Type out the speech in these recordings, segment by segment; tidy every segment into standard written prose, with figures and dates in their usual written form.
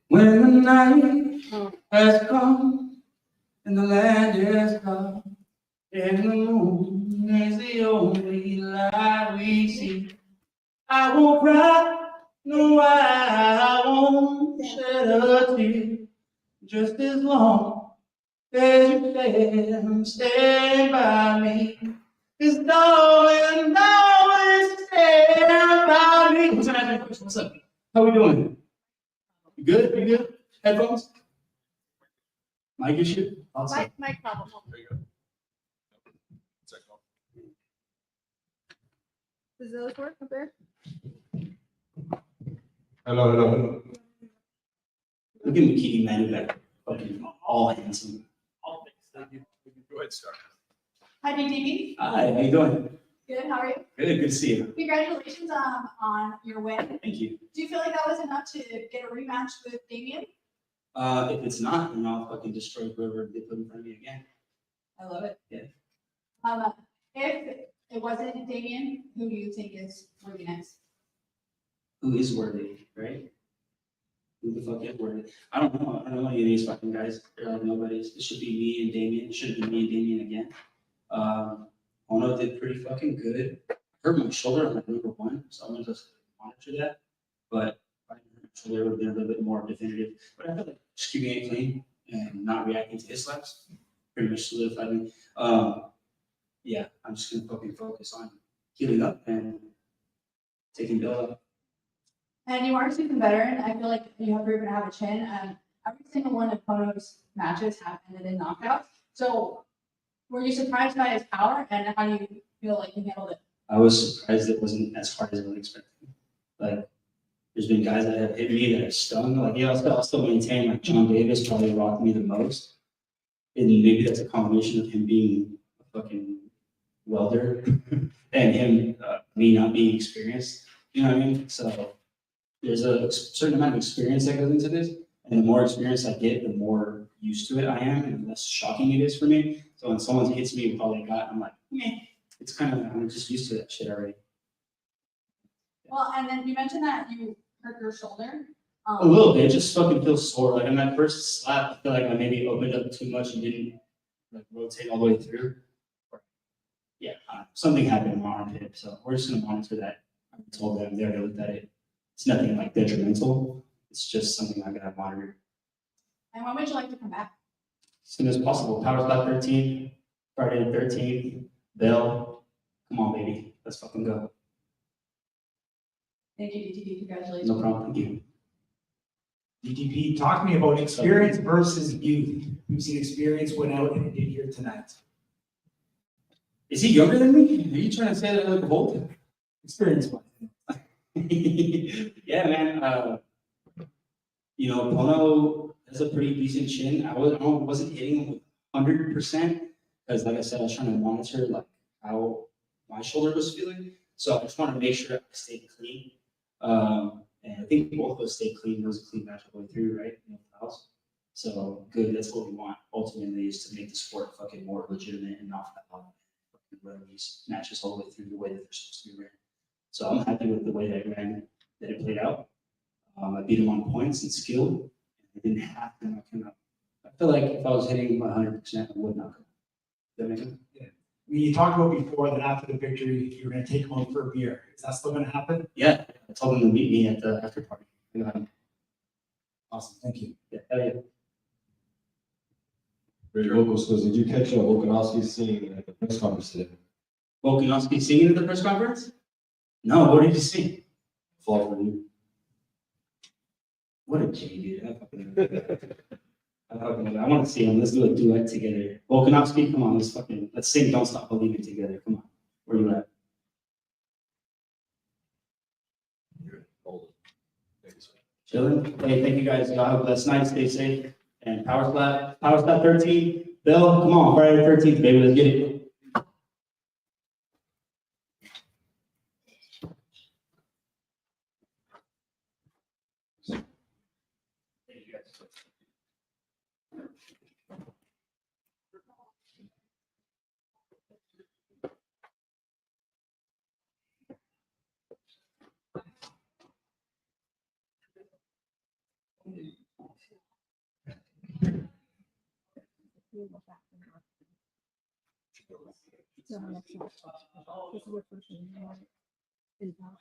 When the night has come and the land is dark, and the moon is the only light we see, I won't cry, no, I won't shed a tear, just as long as you stand by me. Cause darling, darling, stand by me. What's up? What's up? How we doing? You good? You good? Headphones? Mic issue? Awesome. Mic problem. There you go. Does those work up there? Hello. Look at McKee, man, who got fucking all handsome. Go ahead, start. Hi, DTV. Hi, how you doing? Good. How are you? Good to see you. Congratulations on your win. Thank you. Do you feel like that was enough to get a rematch with Damien? If it's not, then I'll fucking destroy whoever they put in front of me again. I love it. Yeah. If it wasn't Damien, who do you think is worthy next? Who is worthy, right? Who the fuck is worthy? I don't know. I don't know any of these fucking guys. They're like nobody's. It should be me and Damien. It should have been me and Damien again. Ono did pretty fucking good. I hurt my shoulder on like number one, so I'm gonna just monitor that. But I hurt my shoulder would have been a little bit more definitive. But I feel like just keeping it clean and not reacting to his slaps pretty much solidified me. Yeah, I'm just gonna fucking focus on healing up and taking Bill up. And you are a seasoned veteran. I feel like you have proven to have a chin. Every single one of Pono's matches have ended in knockouts. So were you surprised by his power, and how do you feel like he handled it? I was surprised it wasn't as hard as I was expecting. Like, there's been guys that have hit me that have stung. Like, yeah, I'll still maintain, like, John Davis probably rocked me the most. And maybe that's a combination of him being a fucking welder and him, me not being experienced. You know what I mean? So there's a certain amount of experience that goes into this. And the more experience I get, the more used to it I am, and the less shocking it is for me. So when someone hits me with all they got, I'm like, meh. It's kind of, I'm just used to that shit already. Well, and then you mentioned that you hurt your shoulder. A little bit, it just fucking feels sore. Like on that first slap, I feel like I maybe opened up too much and didn't like rotate all the way through. Yeah, something happened in my armpit, so we're just gonna monitor that. I told them they already looked at it. It's nothing like detrimental. It's just something I gotta monitor And when would you like to come back? as soon as possible. Power Slap 13, Friday the 13th, Bell. Come on, baby, let's fucking go. Thank you, DTV. Congratulations. No problem. Thank you. DTP, talk to me about experience versus youth. We've seen experience went out and it did here tonight. Is he younger than me? Are you trying to say that I look old? Experience wise. Yeah, man. You know, Pono has a pretty decent chin. I wasn't hitting him with 100% because, like I said, I was trying to monitor like how my shoulder was feeling. So I just wanted to make sure I stayed clean. And I think both of us stayed clean. It was a clean match all the way through, right? No fouls. So good. That's what we want ultimately, is to make the sport fucking more legitimate and not foul. Run these matches all the way through the way that they're supposed to be ran. So I'm happy with the way that it played out. I beat him on points and skill. I didn't have to knock him out. I feel like if I was hitting 100%, I would knock him out. Does that make sense? We talked about before that after the victory, you were going to take him out for a beer. Is that still going to happen? Yeah, I told him to meet me at the after party. I got him. Awesome. Thank you. Yeah, hell yeah. Great vocal skills. Did you catch Volkanovski singing at the press conference today? Volkanovski singing at the press conference? No, what did you sing? Fall for you. What a G, dude. I want to see him. Let's do a duet together. Volkanovski, come on, let's sing Don't Stop Believing together. Come on. Where you at? Hold it. Chilling? Hey, thank you guys. Y'all have a blessed night. Stay safe. And Power Slap 13. Bill, come on, Friday the 13th, baby. Let's get it. you go back and forth. So next year, this is your first year in town.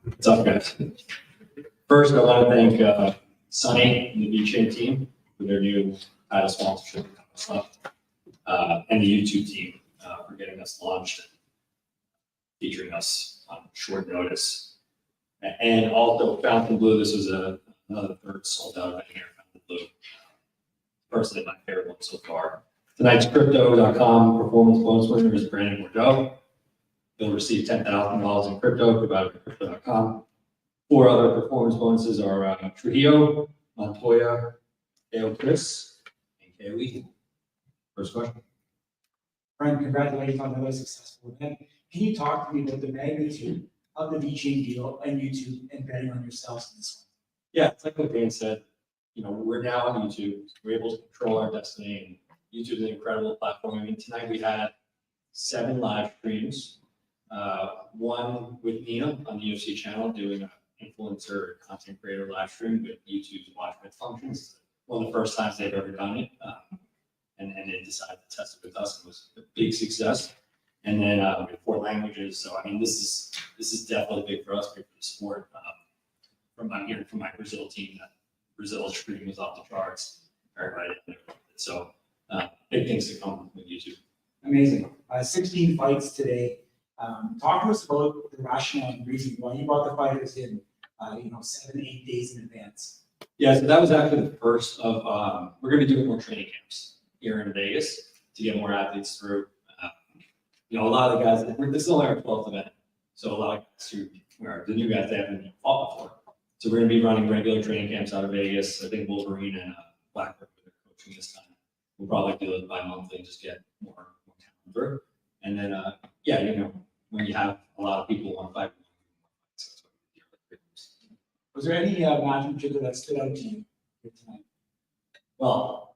What's up, guys? First, I want to thank Sunny and the V-Chain team for their new title sponsorship stuff, and the YouTube team for getting us launched and featuring us on short notice. And also Fountain Blue, this was another third sold out event here, Fountain Blue. Personally, my favorite one so far. Tonight's Crypto.com performance bonus winner is Brandon Bordeaux. He'll receive $10,000 in crypto provided by Crypto.com. 4 other performance bonuses are Trujillo, Montoya, Dale Chris, and Kaylee. First question. Brian, congratulations on another successful event. Can you talk to me about the magnitude of the VeChain deal and YouTube and betting on yourselves in this Yeah, it's like what Dan said, we're now on YouTube. We're able to control our destiny, and YouTube is an incredible platform. I mean, tonight we had 7 live streams. One with Nina on the UFC channel doing an influencer content creator live stream with YouTube's watch with functions. One of the first times they've ever done it. And they decided to test it with us. It was a big success. And then with 4 languages. So I mean, this is definitely big for us, big for the sport. I'm hearing from my Brazil team that Brazil's stream was off the charts. Everybody, so big things to come with YouTube. Amazing. 16 fights today. Talk to us about the rationale and reason why you brought the fighters in, 7, 8 days in advance. Yeah, so that was actually the first of, we're going to be doing more training camps here in Vegas to get more athletes through. A lot of the guys, this is only our 12th event. So a lot of guys who are the new guys that haven't fought before. So we're going to be running regular training camps out of Vegas. I think Wolverine and Blackbird are coaching this time. We'll probably do it bi-monthly, just get more talent through. And then, when you have a lot of people on fight. Was there any match in particular that stood out to you here tonight? Well,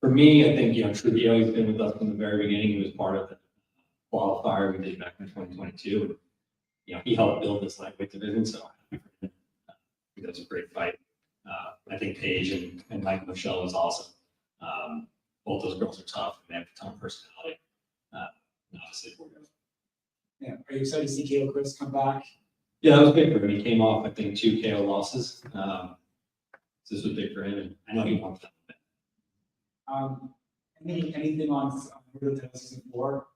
for me, I think, Trujillo, he's been with us from the very beginning. He was part of the qualifier we did back in 2022. He helped build this lightweight division, so I think that was a great fight. I think Paige and Mike Michelle was awesome. Both those girls are tough and they have a ton of personality. Obviously, we're going. Yeah. Are you excited to see KO Chris come back? Yeah, that was big for him. He came off, I think, 2 KO losses. So this was big for him, and I know he wants that. Anything on Real Titles Season 4?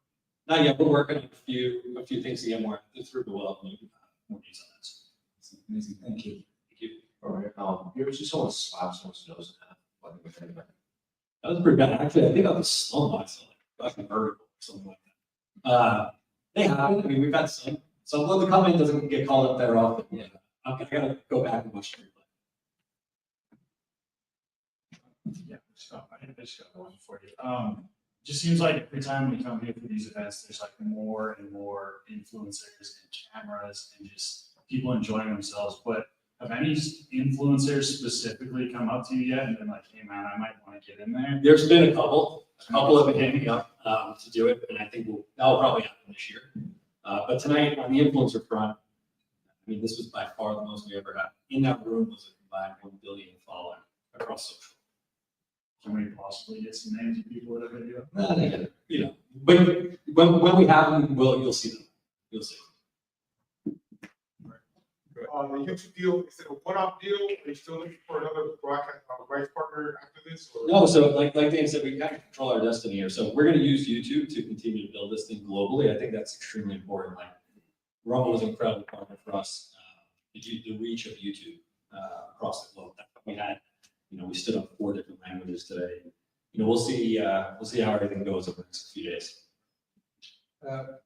Not yet. We're working on a few things to get more through the well. More news on that. That's amazing. Thank you. Thank you. All right, you ever see someone slap someone's nose in half? Like with anything? That was pretty bad. Actually, I think I was slow myself, like vertical or something like that. They happen. I mean, we've had some. So the comment doesn't get called up there often. Yeah, I gotta go back and watch the replay. Yeah, so I just got one for you. Just seems like every time we come here for these events, there's like more and more influencers and cameras and just people enjoying themselves. But have any influencers specifically come up to you yet and been like, "Hey man, I might want to get in there"? There's been a couple have been hitting me up to do it, and I think that'll probably happen this year. But tonight on the influencer front, I mean, this was by far the most we ever had. In that room was a combined 1 billion following across social. Can we possibly get some names of people that have been doing? But when we have them, you'll see them. You'll see. The YouTube deal, is it a one-off deal? Are you still looking for another broadcast rights partner after this? Or? No, so like Dan said, we kind of control our destiny here. So we're going to use YouTube to continue to build this thing globally. I think that's extremely important. Like Rumble was an incredible partner for us. The reach of YouTube across the globe. We had, we stood up 4 different languages today. We'll see how everything goes over the next few days.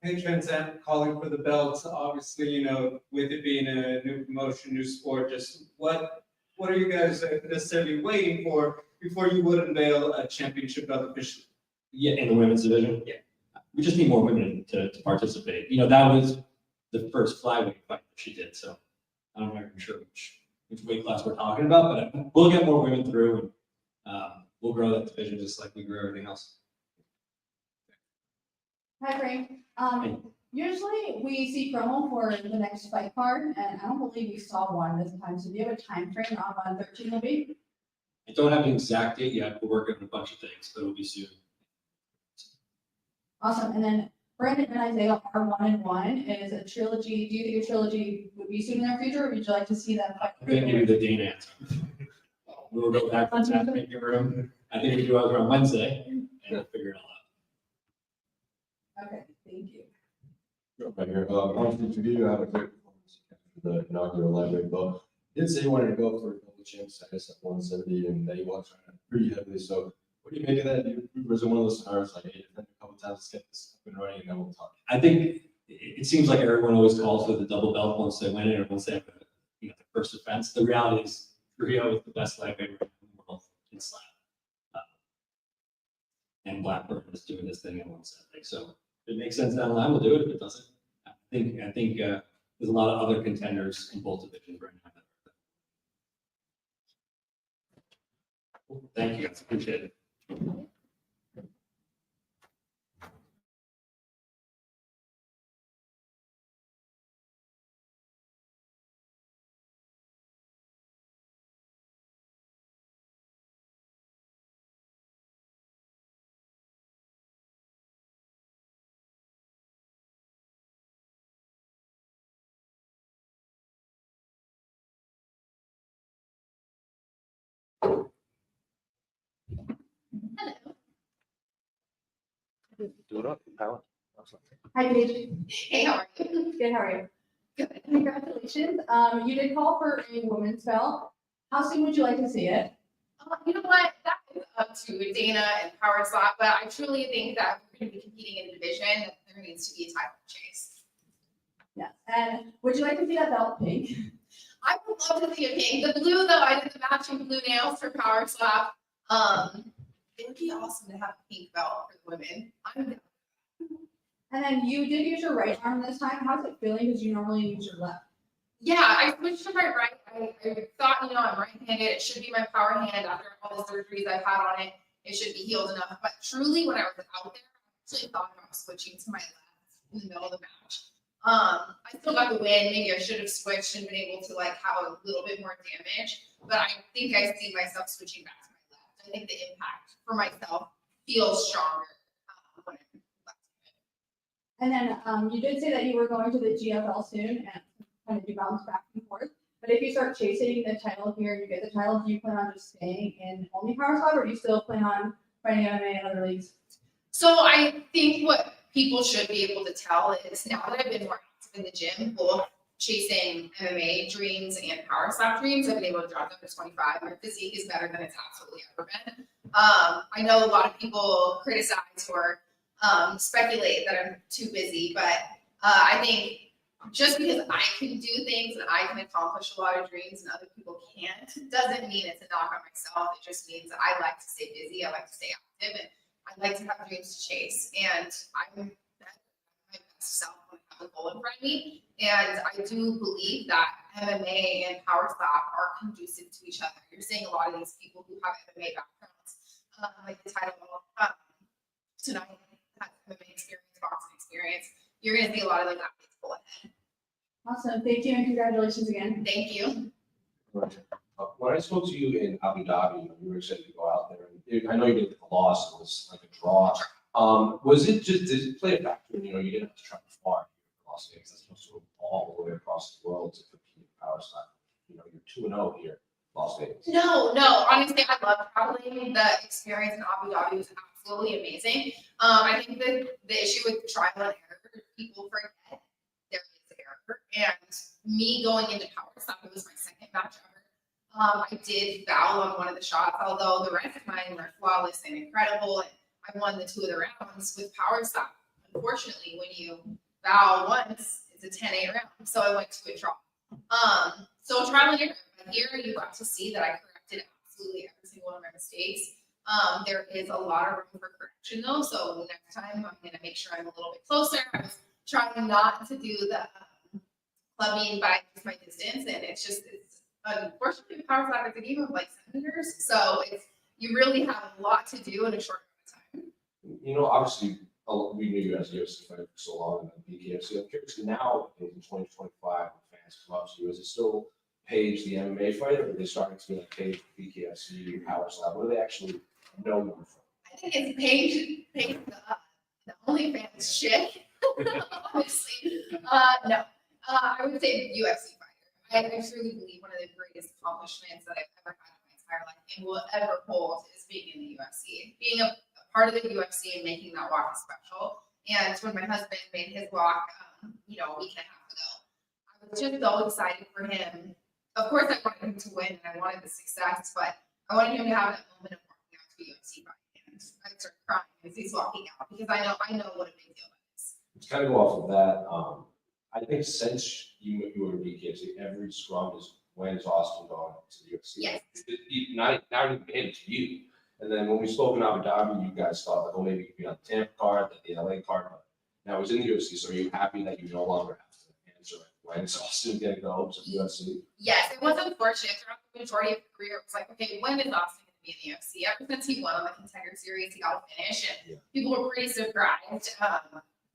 Patrons and calling for the belts, obviously, with it being a new promotion, new sport, just what are you guys necessarily waiting for before you would unveil a championship belt officially? Yeah, in the women's division. Yeah, we just need more women to participate. That was the first flyweight fight that she did. So I'm not even sure which weight class we're talking about, but we'll get more women through, and we'll grow that division just like we grew everything else. Hi, Frank. Usually we see promo for the next fight card, and I don't believe we saw one this time. So do you have a time frame on when 13 will be? I don't have an exact date yet. We're working on a bunch of things, but it'll be soon. Awesome. And then Brandon and Isaiah are 1-1. Is a trilogy, do you think a trilogy would be soon in their future, or would you like to see them fight? I'm gonna give you the Dana answer. We'll go back to that meeting room. I think we do it on Wednesday and figure it all out. Okay, thank you. Right here, on TV, I have a great performance after the inaugural library, but he did say he wanted to go for a double chance, I guess, at 170, and that he was trying pretty heavily, so what do you make of that? Was it one of those scenarios like, hey, defend a couple times, let's get this up and running, and then we'll talk? I think it seems like everyone always calls for the double belt once they win it or once they have the first offense. The reality is Rio is the best lightweight in the world in slam. And Blackburn is doing this thing at 170. So if it makes sense down the line, we'll do it. If it doesn't, I think there's a lot of other contenders in both divisions right now. Thank you, guys. Appreciate it. Do it up, power. Hi, Paige. Hey, how are you? Good, how are you? Good. Congratulations. You did call for a women's belt. How soon would you like to see it? You know what? That is up to Dana and Power Slap, but I truly think that if we're going to be competing in a division, that there needs to be a title chase. Yes. And would you like to see that belt pink? I would love to see a pink. The blue, though, I did the matching blue nails for Power Slap. It would be awesome to have a pink belt for the women. And then you did use your right arm this time. How's it feeling? Because you normally use your left. Yeah, I switched to my right. I thought, I'm right-handed. It should be my power hand after all the surgeries I've had on it. It should be healed enough. But truly, when I was out there, I actually thought about switching to my left in the middle of the match. I still got the win. Maybe I should have switched and been able to have a little bit more damage. But I think I see myself switching back to my left. I think the impact for myself feels stronger when I'm left. And then you did say that you were going to the GFL soon and kind of do bounce back and forth. But if you start chasing the title here, you get the title, do you plan on just staying in only Power Slap, or do you still plan on fighting MMA in other leagues? So I think what people should be able to tell is now that I've been more active in the gym, both chasing MMA dreams and Power Slap dreams, I've been able to drop them to 25. My physique is better than it's absolutely ever been. I know a lot of people criticize or speculate that I'm too busy, but I think just because I can do things and I can accomplish a lot of dreams and other people can't, doesn't mean it's a knock on myself. It just means that I like to stay busy, I like to stay active, and I like to have dreams to chase. And I'm my best self when I have a goal in front of me. And I do believe that MMA and Power Slap are conducive to each other. You're seeing a lot of these people who have MMA backgrounds, like the title tonight has MMA experience, boxing experience. You're going to see a lot of those athletes pull ahead. Awesome. Thank you and congratulations again. Thank you. When I spoke to you in Abu Dhabi, you were excited to go out there. I know you didn't get the loss, it was like a draw. Did it play a factor? You didn't have to travel far to Las Vegas, as opposed to all the way across the world to compete in Power Slap. You're 2-0 here, Las Vegas. No, honestly, I love traveling. The experience in Abu Dhabi was absolutely amazing. I think that the issue with trial and error, people forget there is error. And me going into Power Slap, it was my second match ever. I did foul on one of the shots, although the rest of mine were flawless and incredible. And I won the 2 of the rounds with Power Slap. Unfortunately, when you foul once, it's a 10-8 round. So I went to a draw. So trial and error. But here you got to see that I corrected absolutely every single one of my mistakes. There is a lot of room for correction though. So next time I'm going to make sure I'm a little bit closer. I was trying not to do the clubbing by just my distance. And it's unfortunately Power Slap is a game of like centimeters. So you really have a lot to do in a short amount of time. Obviously, we knew you as a UFC fighter for so long in the BKFC. I'm curious, now in 2025, when fans come up to you, is it still Paige, the MMA fighter, or are they starting to be like Paige, BKFC, Power Slap? What do they actually know you from? I think it's Paige the OnlyFans chick. No, I would say UFC fighter. I truly believe one of the greatest accomplishments that I've ever had in my entire life and will ever hold is being in the UFC. Being a part of the UFC and making that walk is special. And when my husband made his walk, a week and a half ago, I was just so excited for him. Of course, I wanted him to win and I wanted the success, but I wanted him to have that moment of walking out to a UFC fight. And I started crying as he's walking out because I know what a big deal that is. To kind of go off of that, I think since you were in BKFC, every scrum is when's Austin going to the UFC? Yes. Not even him, to you. And then when we spoke in Abu Dhabi, you guys thought like, oh, maybe you could be on the Tampa card, the LA card. But now he's in the UFC, so are you happy that you no longer have to answer like, when's Austin going to go to the UFC? Yes, it was unfortunate throughout the majority of his career. It was like, okay, when is Austin going to be in the UFC? Ever since he won on the Contender Series, he got a finish, and people were pretty surprised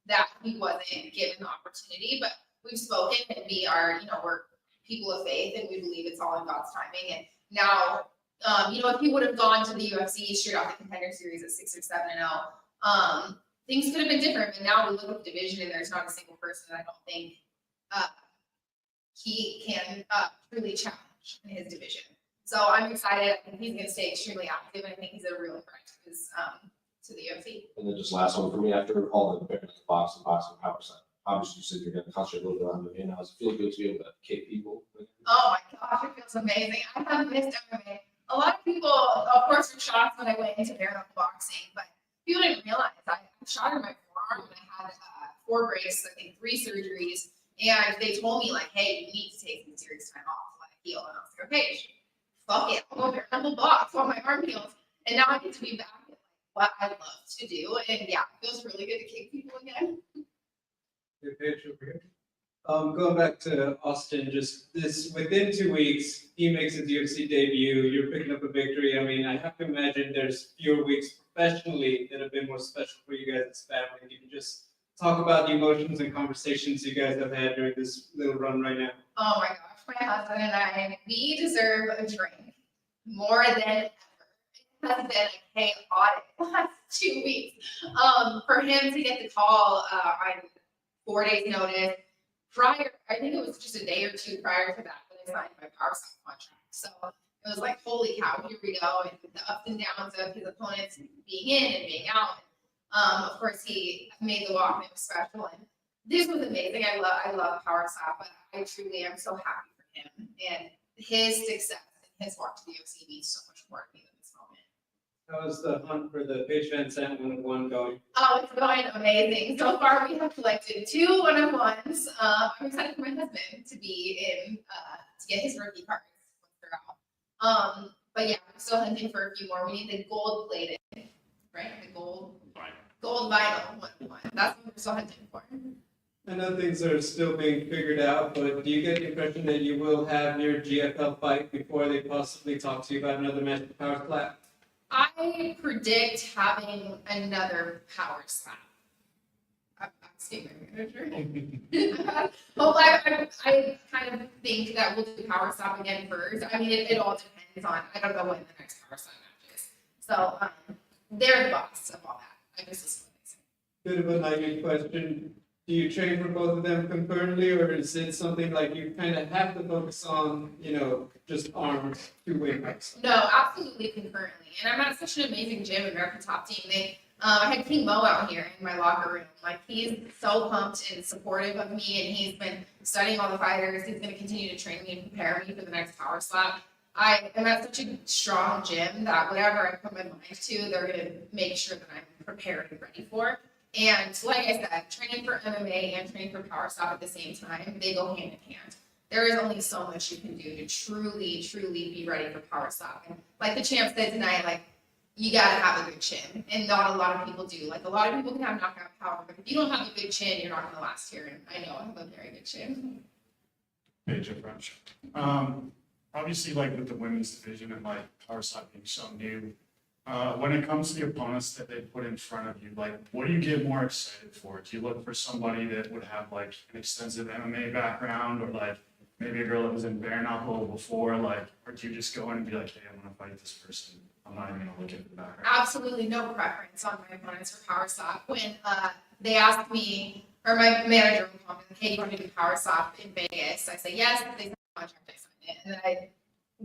that he wasn't given the opportunity. But we've spoken, and we are, we're people of faith, and we believe it's all in God's timing. And now, if he would have gone to the UFC straight off the Contender Series at 6 or 7-0, things could have been different. But now we look at the division, and there's not a single person that I don't think he can truly challenge in his division. So I'm excited. I think he's going to stay extremely active, and I think he's a real threat to the UFC. And then just last one for me, after all the boxing, power side, obviously you said you're going to concentrate a little bit on MMA now. Does it feel good to be able to kick people? Oh my gosh, it feels amazing. I have missed MMA. A lot of people, of course, were shocked when I went into bare knuckle boxing, but people didn't realize I shot in my forearm and I had 4 breaks, I think 3 surgeries, and they told me like, hey, you need to take some serious time off to let it heal. And I was like, okay, fuck it, I'll go bare knuckle box while my arm heals. And now I get to be back at what I love to do, and yeah, it feels really good to kick people again. Going back to Austin, just this, within 2 weeks, he makes his UFC debut, you're picking up a victory. I mean, I have to imagine there's fewer weeks professionally that have been more special for you guys as family. If you can just talk about the emotions and conversations you guys have had during this little run right now. Oh my gosh, my husband and I, we deserve a drink more than ever. It has been a chaotic last 2 weeks. For him to get the call on 4 days notice, prior, I think it was just a day or 2 prior to that when I signed my power stop contract. So it was like, holy cow, here we go. And the ups and downs of his opponents being in and being out. Of course, he made the walk and it was special. And this was amazing. I love power stop, but I truly am so happy for him. And his success and his walk to the UFC means so much more to me than this moment. How's the hunt for the Paige Van Sant 1-1 going? Oh, it's going amazing. So far, we have collected 2 1-on-1s. I'm excited for my husband to be in, to get his rookie cards once they're out. But yeah, we're still hunting for a few more. We need the gold plated, right? The gold vinyl 1-on-1. That's what we're still hunting for. I know things are still being figured out, but do you get the impression that you will have your GFL fight before they possibly talk to you about another match with Power Slap? I predict having another power slap. I'm asking my manager. Well, I kind of think that we'll do power slap again first. I mean, it all depends on, I don't know when the next power slap match is. So they're the boss of all that. I guess is what they say. Bit of a naive question. Do you train for both of them concurrently, or is it something like you kind of have to focus on, just arms to win? No, absolutely concurrently. And I'm at such an amazing gym, American Top Team. I had King Mo out here in my locker room. Like, he's so pumped and supportive of me, and he's been studying all the fighters. He's going to continue to train me and prepare me for the next power slap. I am at such a strong gym that whatever I put my mind to, they're going to make sure that I'm prepared and ready for. And like I said, training for MMA and training for power stop at the same time, they go hand in hand. There is only so much you can do to truly, truly be ready for power stop. And like the champ said tonight, like, you gotta have a good chin. And not a lot of people do. Like, a lot of people can have knockout power, but if you don't have a good chin, you're not gonna last here. And I know I have a very good chin. Hey, Jeff French. Obviously, like with the women's division and like power stop being so new, when it comes to the opponents that they put in front of you, like, what do you get more excited for? Do you look for somebody that would have like an extensive MMA background, or like maybe a girl that was in bare knuckle before, like, or do you just go in and be like, hey, I'm gonna fight this person? I'm not even gonna look at the background. Absolutely no preference on my opponents for power stop. When they asked me or my manager will call me, like, hey, you want to do Power Slap in Vegas? I say, yes, they sign the contract, I sign it, and then I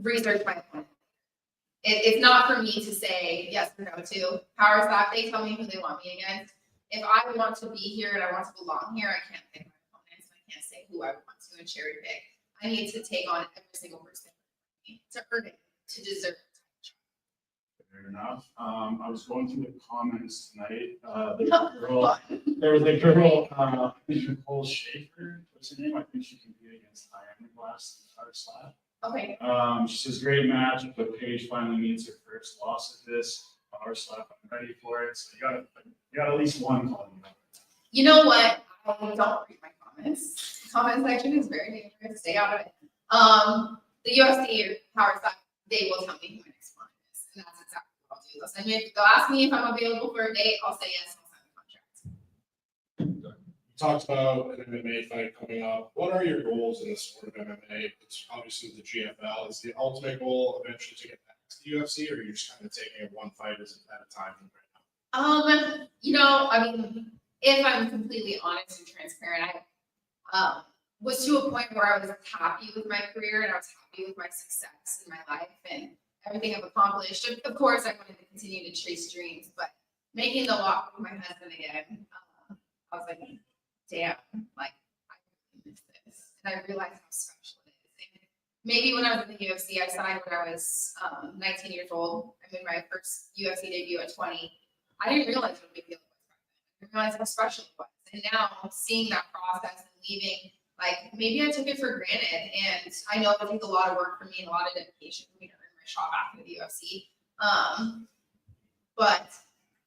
research my opponent. It's not for me to say yes or no to Power Slap. They tell me who they want me against. If I want to be here and I want to belong here, I can't pick my opponents. I can't say who I want to and cherry pick. I need to take on every single person to earn it, to deserve it. Fair enough. I was going through the comments tonight. There was a girl, I think Nicole Schaefer, what's her name? I think she competed against Diana Glass in Power Slap. Okay, She says, great match, but Paige finally meets her first loss at this Power Slap. I'm ready for it. So you got at least one calling you out. you know what? I don't read my comments. Comment section is very dangerous. Stay out of it. The UFC or Power Slap, they will tell me who my next opponent is, and that's exactly what I'll do. They'll ask me if I'm available for a date. I'll say yes. I'll sign the contract. You talked about an MMA fight coming up. What are your goals in the sport of MMA? It's obviously the GFL. Is the ultimate goal eventually to get back to the UFC, or are you just kind of taking it one fight at a time right now? You know, I mean, if I'm completely honest and transparent, I was to a point where I was happy with my career and I was happy with my success in my life and everything I've accomplished. Of course, I wanted to continue to chase dreams, but making the walk with my husband again, I was like, damn, like, I really miss this. And I realized how special it is. And maybe when I was in the UFC, I signed when I was 19 years old. I made my first UFC debut at 20. I didn't realize what a big deal it was back then. I didn't realize how special it was. And now seeing that process and leaving, like, maybe I took it for granted. And I know it takes a lot of work for me and a lot of dedication for me to earn my shot back into the UFC. But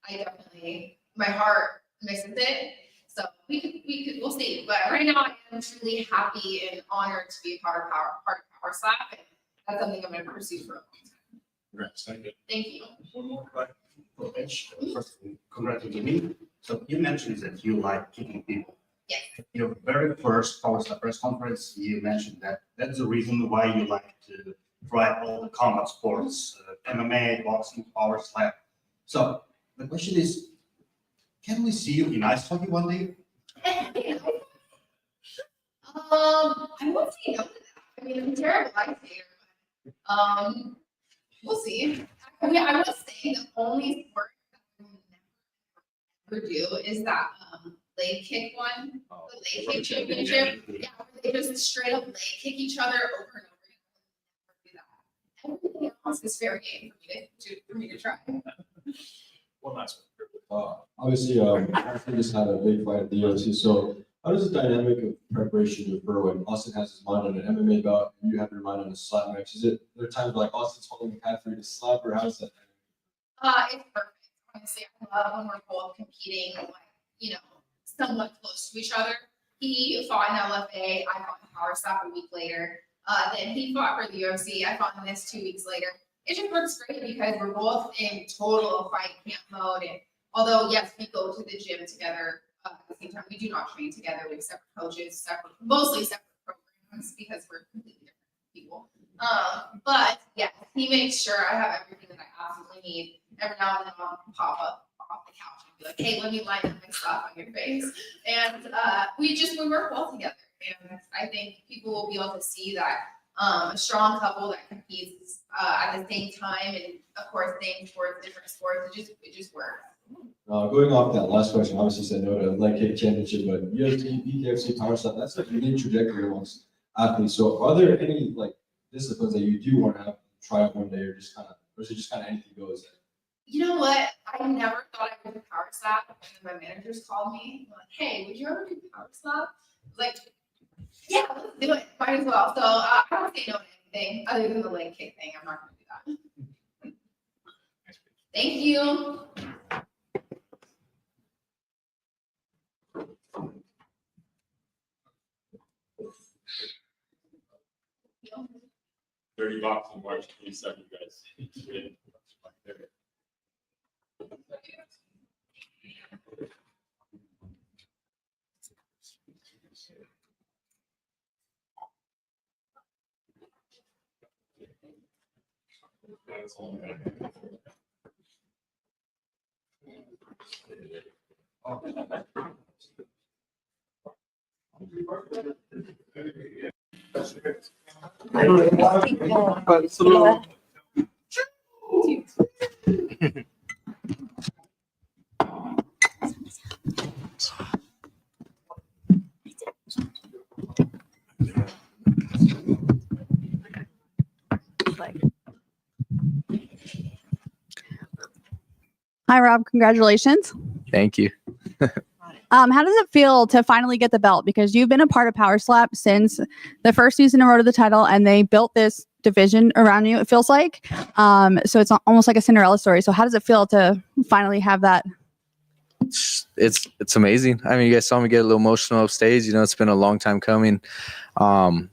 I definitely, my heart misses it. So we'll see. But right now I am truly happy and honored to be a part of Power Slap. And that's something I'm going to pursue for a long time. Congrats, thank you. Thank you. One more question for Mitch. First, congratulations. So you mentioned that you like kicking people. Yes. Your very first Power Slap press conference, you mentioned that that's the reason why you like to try all the combat sports, MMA, boxing, Power Slap. So the question is, can we see you in ice hockey one day? I won't say no to that. I mean, I'm a terrible ice skater, but we'll see. I mean, I will say the only sport that I will never do is that leg kick one, the leg kick championship. Yeah, where they just straight up leg kick each other over and over again. I will never do that. Everything else is fair game for me to try. One last one. Obviously, Austin just had a big fight at the UFC. So, how does the dynamic of preparation differ when Austin has his mind on an MMA bout and you have your mind on a slap match? Is it there are times like Austin's holding the pad for you to slap, or how's that? It's perfect. Honestly, I love when we're both competing, like, you know, somewhat close to each other. He fought in LFA. I fought in Power Slap a week later. Then he fought for the UFC. I fought in this 2 weeks later. It just works great because we're both in total fight camp mode. And although, yes, we go to the gym together at the same time, we do not train together. We have separate coaches, mostly separate programs because we're completely different people. But yeah, he makes sure I have everything that I absolutely need. Every now and then I'll pop up off the couch and be like, hey, let me line up my stuff on your face. And we work well together. And I think people will be able to see that a strong couple that competes at the same time and of course same sports, different sports, it just works. Going off that last question, obviously you said no to leg kick championship, but UFC, PKFC, Power Slap, that's a unique trajectory amongst athletes. So are there any like disciplines that you do want to have try out one day, or is it just kind of anything goes? You know what? I never thought I would do Power Slap. And my managers called me like, hey, would you ever do Power Slap? I was like, yeah, let's do it. Might as well. So I don't say no to anything other than the leg kick thing. I'm not going to do that. Thank you. $30 on March 27th, you guys. That's all I have. Hi, Rob. Congratulations. Thank you. How does it feel to finally get the belt? Because you've been a part of Power Slap since the first season in road to the title, and they built this division around you, it feels like. So it's almost like a Cinderella story. So how does it feel to finally have that? It's amazing. I mean, you guys saw me get a little emotional upstage. You know, it's been a long time coming. You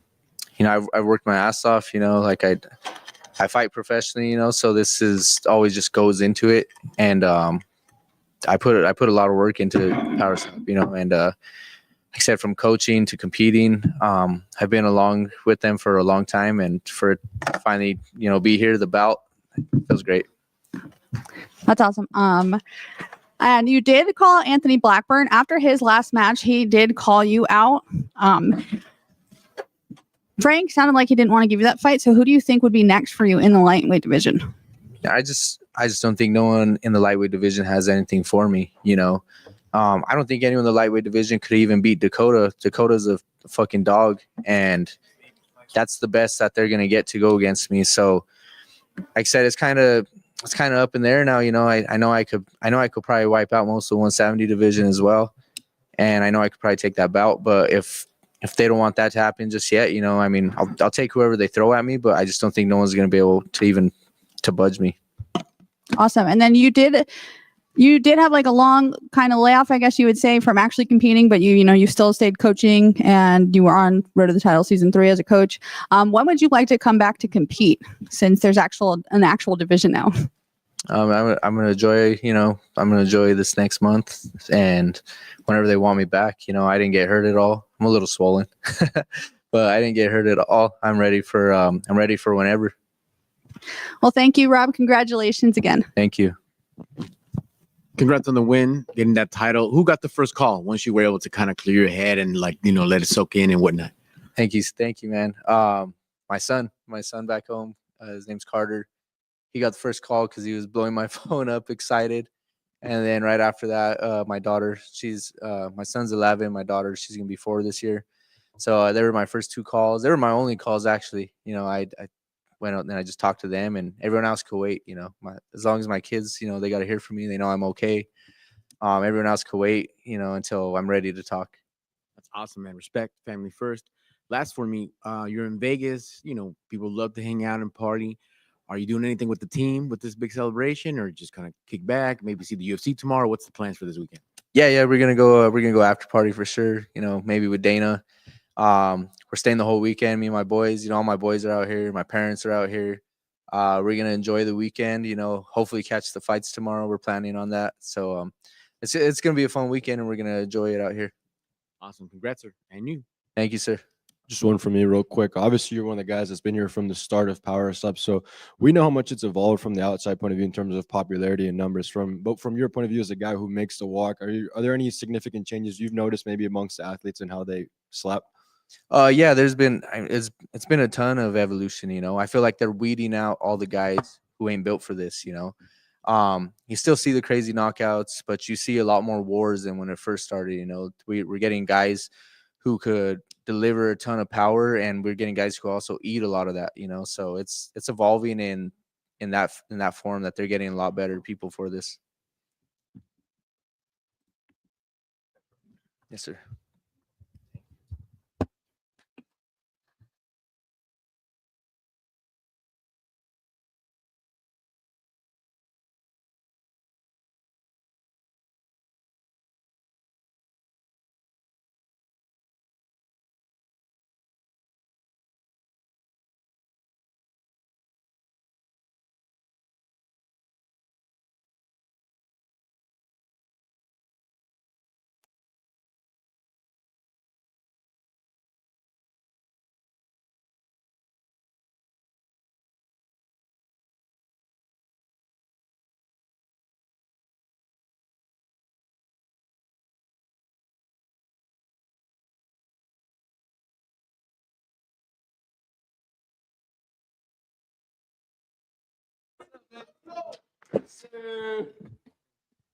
know, I've worked my ass off. You know, like I fight professionally. You know, so this is always just goes into it, and I put a lot of work into Power Slap. You know, and like I said, from coaching to competing, I've been along with them for a long time, and for it to finally, you know, be here, the bout, feels great. That's awesome. And you did call Anthony Blackburn after his last match. He did call you out. Frank sounded like he didn't want to give you that fight. So who do you think would be next for you in the lightweight division? I just don't think no one in the lightweight division has anything for me. You know, I don't think anyone in the lightweight division could even beat Dakota. Dakota's a fucking dog, and that's the best that they're gonna get to go against me. So, like I said, it's kind of up in there now. You know, I know I could probably wipe out most of the 170 division as well, and I know I could probably take that bout. But if they don't want that to happen just yet, you know, I mean, I'll take whoever they throw at me, but I just don't think no one's gonna be able to even to budge me. Awesome. And then you did have like a long kind of layoff, I guess you would say, from actually competing, but you still stayed coaching and you were on Road to the Title season 3 as a coach. When would you like to come back to compete since there's an actual division now? I'm gonna enjoy this next month, and whenever they want me back, you know, I didn't get hurt at all. I'm a little swollen, but I didn't get hurt at all. I'm ready for whenever. Well, thank you, Rob. Congratulations again. Thank you. Congrats on the win, getting that title. Who got the first call once you were able to kind of clear your head and let it soak in and whatnot? Thank you, man. My son back home, his name's Carter. He got the first call because he was blowing my phone up, excited. And then right after that, my daughter, my son's 11, my daughter, she's gonna be 4 this year. So they were my first 2 calls. They were my only calls actually. You know, I went out and I just talked to them, and everyone else could wait. You know, as long as my kids, you know, they got to hear from me. They know I'm okay. Everyone else could wait, you know, until I'm ready to talk. That's awesome, man. Respect, family first. Last for me, you're in Vegas. You know, people love to hang out and party. Are you doing anything with the team with this big celebration, or just kind of kick back, maybe see the UFC tomorrow? What's the plans for this weekend? Yeah, we're gonna go after party for sure. You know, maybe with Dana. We're staying the whole weekend. Me and my boys, you know, all my boys are out here. My parents are out here. We're gonna enjoy the weekend. You know, hopefully catch the fights tomorrow. We're planning on that. So it's gonna be a fun weekend, and we're gonna enjoy it out here. Awesome, congrats, sir, and you. Thank you, sir. Just one from me real quick. Obviously, you're one of the guys that's been here from the start of Power Slap. So we know how much it's evolved from the outside point of view in terms of popularity and numbers. But from your point of view as a guy who makes the walk, are there any significant changes you've noticed maybe amongst the athletes and how they slap? Yeah, it's been a ton of evolution. You know, I feel like they're weeding out all the guys who ain't built for this. You know, you still see the crazy knockouts, but you see a lot more wars than when it first started. You know, we're getting guys who could deliver a ton of power, and we're getting guys who also eat a lot of that. You know, so it's evolving in that form that they're getting a lot better people for this. Yes, sir.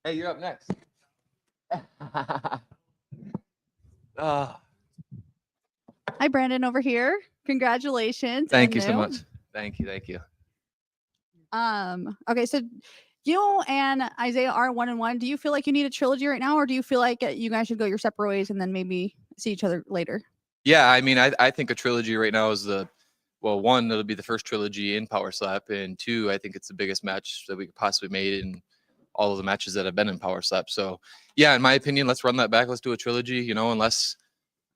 Hey, you're up next. Hi, Brandon over here. Congratulations. Thank and you so new. much. Thank you. Thank you. Okay, so you and Isaiah are 1-1. Do you feel like you need a trilogy right now, or do you feel like you guys should go your separate ways and then maybe see each other later? Yeah, I mean, I think a trilogy right now is one, it'll be the first trilogy in Power Slap, and two, I think it's the biggest match that we could possibly made in all of the matches that have been in Power Slap. So, yeah, in my opinion, let's run that back. Let's do a trilogy, unless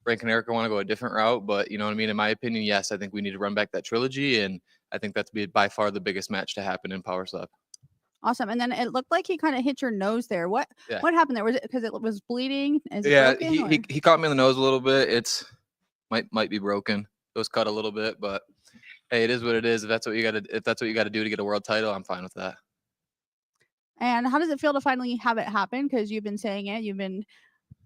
Frank and Erica want to go a different route. But, you know what I mean? In my opinion, yes, I think we need to run back that trilogy, and I think that's by far the biggest match to happen in Power Slap. Awesome. And then it looked like he kind of hit your nose there. What Yeah. what happened there? Was it because it was bleeding? Is it Yeah, broken, or- he caught me in the nose a little bit. It's might be broken. It was cut a little bit, but hey, it is what it is. If that's what you got to do to get a world title, I'm fine with that. And how does it feel to finally have it happen? Because you've been saying it, you've been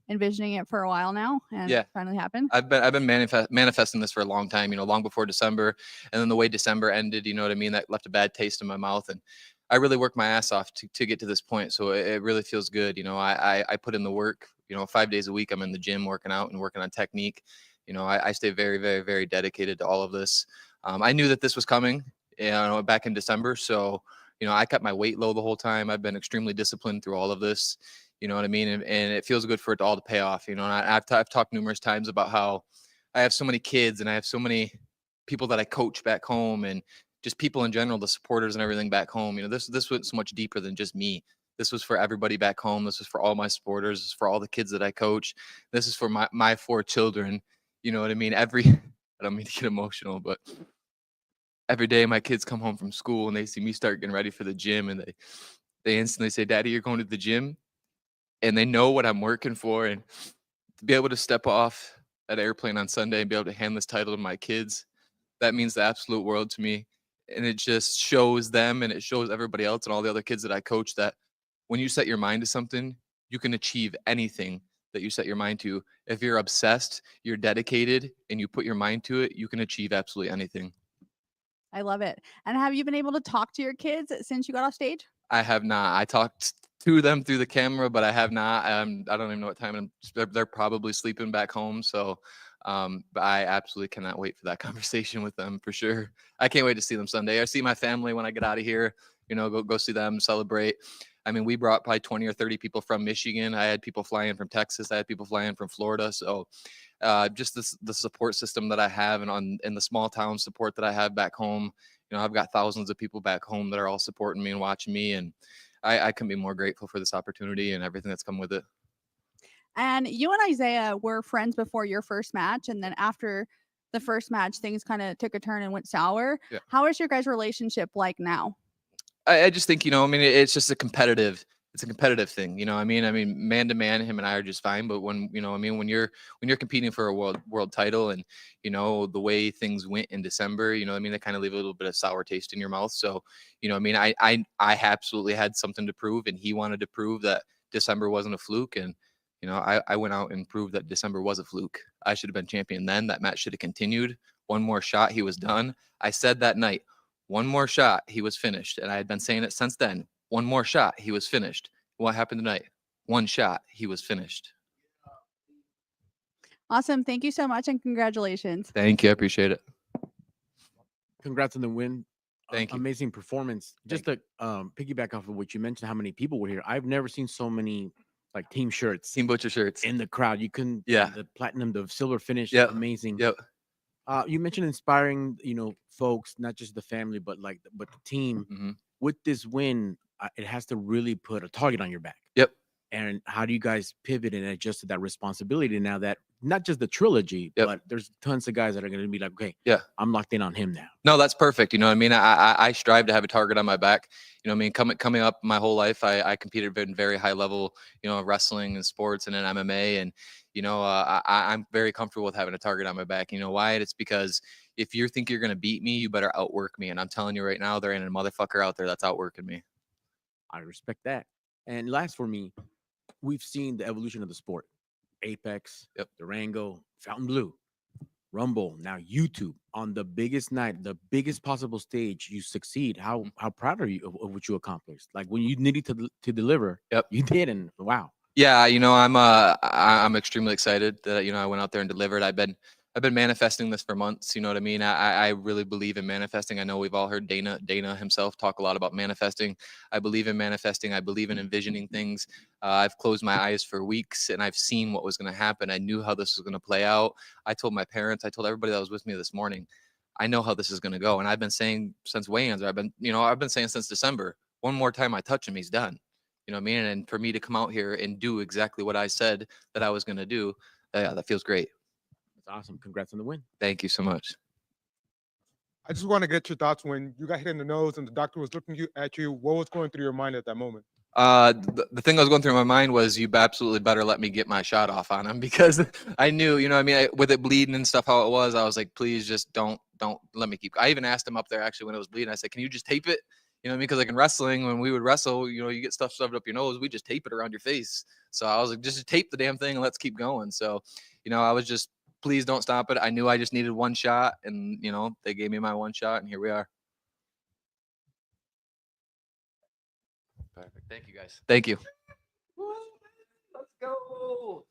envisioning it for a while now, and Yeah. it finally happened. I've been manifesting this for a long time, long before December, and then the way December ended, you know what I mean, that left a bad taste in my mouth, and I really worked my ass off to get to this point. So it really feels good. I put in the work, 5 days a week. I'm in the gym working out and working on technique. I stay very, very, very dedicated to all of this. I knew that this was coming, back in December. So, I kept my weight low the whole time. I've been extremely disciplined through all of this. You know what I mean? And it feels good for it all to pay off. And I've talked numerous times about how I have so many kids and I have so many people that I coach back home, and just people in general, the supporters and everything back home. This was so much deeper than just me. This was for everybody back home. This was for all my supporters. This is for all the kids that I coach. This is for my 4 children. You know what I mean? I don't mean to get emotional, but every day my kids come home from school and they see me start getting ready for the gym, and they instantly say, "Daddy, you're going to the gym?" And they know what I'm working for, and to be able to step off that airplane on Sunday and be able to hand this title to my kids, that means the absolute world to me. And it just shows them, and it shows everybody else and all the other kids that I coach, that when you set your mind to something, you can achieve anything that you set your mind to. If you're obsessed, you're dedicated, and you put your mind to it, you can achieve absolutely anything. I love it. And have you been able to talk to your kids since you got off stage? I have not. I talked to them through the camera, but I have not. I don't even know what time. They're probably sleeping back home. So, but I absolutely cannot wait for that conversation with them for sure. I can't wait to see them Sunday. I see my family when I get out of here. Go see them, celebrate. I mean, we brought probably 20 or 30 people from Michigan. I had people fly in from Texas. I had people fly in from Florida. So, just the support system that I have, and the small town support that I have back home. I've got thousands of people back home that are all supporting me and watching me, and I couldn't be more grateful for this opportunity and everything that's come with it. And you and Isaiah were friends before your first match, and then after the first match, things kind of took a turn and went sour. Yeah. How is your guys' relationship like now? I just think, it's just it's a competitive thing. I mean, man to man, him and I are just fine. But when when you're competing for a world title, and the way things went in December, they kind of leave a little bit of sour taste in your mouth. So, I absolutely had something to prove, and he wanted to prove that December wasn't a fluke. And I went out and proved that December was a fluke. I should have been champion then. That match should have continued. One more shot, he was done. I said that night, one more shot, he was finished. And I had been saying it since then. One more shot, he was finished. What happened tonight? One shot, he was finished. Awesome. Thank you so much, and congratulations. Thank you. I appreciate it. Congrats on the win. Thank you. Amazing performance. Just to piggyback off of what you mentioned, how many people were here. I've never seen so many like team shirts, Team Butcher shirts in the crowd. You couldn't, Yeah. the platinum, the silver finish, Yep. amazing. Yep. You mentioned inspiring, folks, not just the family, but the team. Mm-hmm. With this win, it has to really put a target on your back. Yep. And how do you guys pivot and adjust to that responsibility now that not just the trilogy, Yep. but there's tons of guys that are going to be like, okay, Yeah. I'm locked in on him now. No, that's perfect. You know what I mean? I strive to have a target on my back. Coming up my whole life, I competed at very high level, wrestling and sports and in MMA. And, I'm very comfortable with having a target on my back. You know why? It's because if you think you're going to beat me, you better outwork me. And I'm telling you right now, there ain't a motherfucker out there that's outworking me. I respect that. And last for me, we've seen the evolution of the sport. Apex, Yep. Durango, Fountain Blue. Rumble, now YouTube, on the biggest night, the biggest possible stage, you succeed. How proud are you of what you accomplished? Like when you needed to deliver, Yep. you did, and wow. Yeah, I'm extremely excited that I went out there and delivered. I've been manifesting this for months. You know what I mean? I really believe in manifesting. I know we've all heard Dana himself talk a lot about manifesting. I believe in manifesting. I believe in envisioning things. I've closed my eyes for weeks and I've seen what was going to happen. I knew how this was going to play out. I told my parents, I told everybody that was with me this morning, I know how this is going to go. And I've been saying since weigh-ins, I've been saying since December, one more time I touch him, he's done. You know what I mean? And for me to come out here and do exactly what I said that I was going to do, yeah, that feels great. That's awesome. Congrats on the win. Thank you so much. I just want to get your thoughts when you got hit in the nose and the doctor was looking at you. What was going through your mind at that moment? The thing that was going through my mind was you absolutely better let me get my shot off on him because I knew, you know what I mean, with it bleeding and stuff, how it was, I was like, please just don't let me keep. I even asked him up there actually when it was bleeding. I said, can you just tape it? You know what I mean? Because like in wrestling, when we would wrestle, you get stuff shoved up your nose. We just tape it around your face. So I was like, just tape the damn thing and let's keep going. So, I was just, please don't stop it. I knew I just needed one shot and, they gave me my one shot and here we are. Perfect. Thank you guys. Thank you. Let's go.